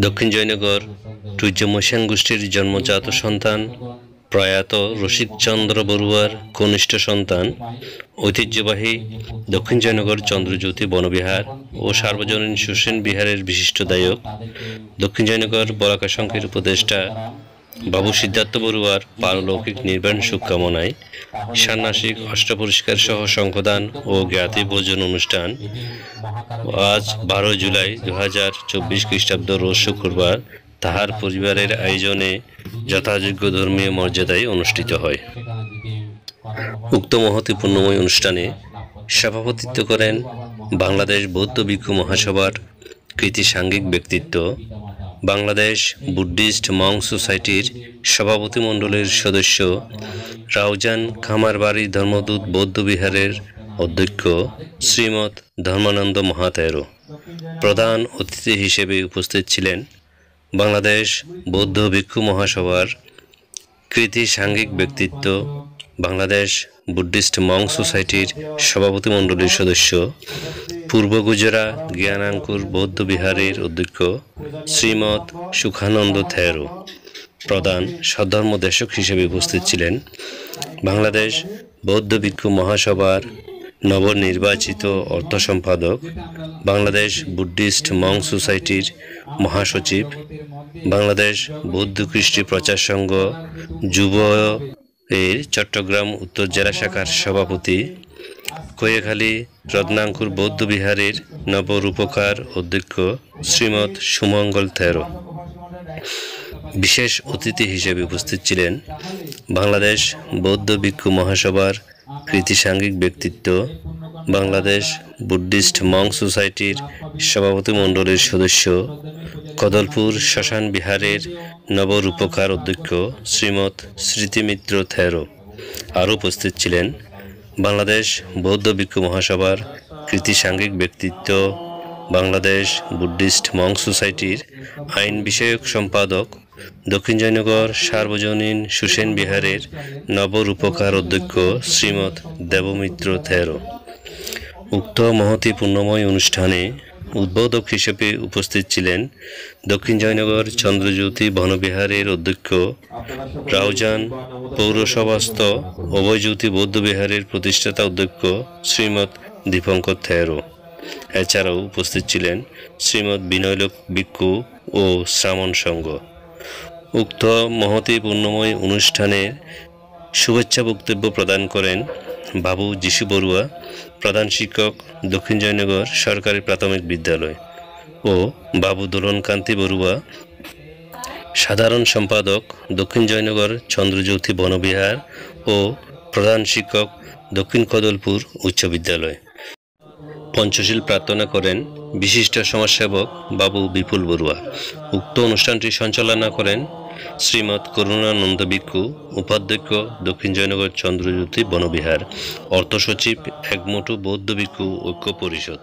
দক্ষিণ জয়নগর টুইজ্য মৈশাং গোষ্ঠীর জন্মজাত সন্তান প্রয়াত রসিকচন্দ্র বড়ুয়ার কনিষ্ঠ সন্তান ঐতিহ্যবাহী দক্ষিণ জয়নগর চন্দ্রজ্যোতি বনবিহার ও সার্বজনীন সুসেন বিহারের বিশিষ্ট দায়ক দক্ষিণ জয়নগর বলাকা সংঘের উপদেষ্টা বাবু সিদ্ধার্থ বড়ুয়ার পারলৌকিক নির্বাণ সুখ কামনায় ষান্মাসিক অষ্টপুরস্কার সহ সংখ্যাদান ও জ্ঞাতি ভোজন অনুষ্ঠান আজ 12 জুলাই 2024 খ্রিস্টাব্দ রোজ শুক্রবার তাহার পরিবারের আয়োজনে যথাযোগ্য ধর্মীয় মর্যাদায় অনুষ্ঠিত হয়। উক্ত মহতি পুণ্যময় অনুষ্ঠানে সভাপতিত্ব করেন বাংলাদেশ বৌদ্ধ ভিক্ষু মহাসভার কৃতি সাংঘিক ব্যক্তিত্ব, বাংলাদেশ বুদ্ধিস্ট মং সোসাইটির সভাপতি মণ্ডলীর সদস্য, রাউজান খামারবাড়ি ধর্মদূত বৌদ্ধ বিহারের অধ্যক্ষ শ্রীমৎ ধর্মানন্দ মহাতেরো। প্রধান অতিথি হিসেবে উপস্থিত ছিলেন বাংলাদেশ বৌদ্ধ ভিক্ষু মহাসভার কৃতি সাংঘিক ব্যক্তিত্ব, বাংলাদেশ বুদ্ধিস্ট মং সোসাইটির সভাপতি মণ্ডলীর সদস্য, পূর্ব গুজরা জ্ঞানাঙ্কুর বৌদ্ধ বিহারের অধ্যক্ষ শ্রীমৎ সুখানন্দ থেরো। প্রধান সদ্ধর্ম দেশক হিসেবে উপস্থিত ছিলেন বাংলাদেশ বৌদ্ধ ভিক্ষু মহাসভার নবনির্বাচিত অর্থ সম্পাদক, বাংলাদেশ বুদ্ধিস্ট মং সোসাইটির মহাসচিব, বাংলাদেশ বৌদ্ধ কৃষ্টি প্রচার সংঘ যুব এর চট্টগ্রাম উত্তর জেলা শাখার সভাপতি, কৈয়াখালী রত্নাঙ্কুর বৌদ্ধ বিহারের নবরূপকার অধ্যক্ষ শ্রীমৎ সুমঙ্গল থেরো। বিশেষ অতিথি হিসেবে উপস্থিত ছিলেন বাংলাদেশ বৌদ্ধ ভিক্ষু মহাসভার কৃতি সাংঘিক ব্যক্তিত্ব, বাংলাদেশ বুদ্ধিস্ট মং সোসাইটির সভাপতি মণ্ডলীর সদস্য, কদলপুর শ্মশান বিহারের নবরূপকার অধ্যক্ষ শ্রীমৎ স্মৃতিমিত্র থেরো। আরও উপস্থিত ছিলেন বাংলাদেশ বৌদ্ধ ভিক্ষু মহাসভার কৃতি সাংঘিক ব্যক্তিত্ব, বাংলাদেশ বুদ্ধিস্ট মং সোসাইটির আইন বিষয়ক সম্পাদক, দক্ষিণ জয়নগর সার্বজনীন সুসেন বিহারের নবরূপকার অধ্যক্ষ শ্রীমৎ দেবমিত্র থেরো। উক্ত মহতি পুণ্যময় অনুষ্ঠানে উদ্বোধক হিসেবে উপস্থিত ছিলেন দক্ষিণ জয়নগর চন্দ্রজ্যোতি বনবিহারের অধ্যক্ষ, রাউজান পৌরসভাস্থ অভয়জ্যোতি বৌদ্ধ বিহারের প্রতিষ্ঠাতা অধ্যক্ষ শ্রীমৎ দীপঙ্কর থেরো। এছাড়াও উপস্থিত ছিলেন শ্রীমৎ বিনয়লোক ভিক্ষু ও শ্রামণ সংঘ। উক্ত মহতি পুণ্যময় অনুষ্ঠানে শুভেচ্ছা বক্তব্য প্রদান করেন বাবু যিশু বড়ুয়া, প্রধান শিক্ষক দক্ষিণ জয়নগর সরকারি প্রাথমিক বিদ্যালয়, ও বাবু দোলনকান্তি বড়ুয়া, সাধারণ সম্পাদক দক্ষিণ জয়নগর চন্দ্রজ্যোতি বনবিহার ও প্রধান শিক্ষক দক্ষিণ কদলপুর উচ্চ বিদ্যালয়। পঞ্চশীল প্রার্থনা করেন বিশিষ্ট সমাজসেবক বাবু বিপুল বড়ুয়া। উক্ত অনুষ্ঠানটি সঞ্চালনা করেন শ্রীমৎ করুণানন্দ ভিক্ষু, উপাধ্যক্ষ দক্ষিণ জয়নগর চন্দ্রজ্যোতি বনবিহার, অর্থ সচিব একমুঠু বৌদ্ধ ভিক্ষু ঐক্য পরিষদ।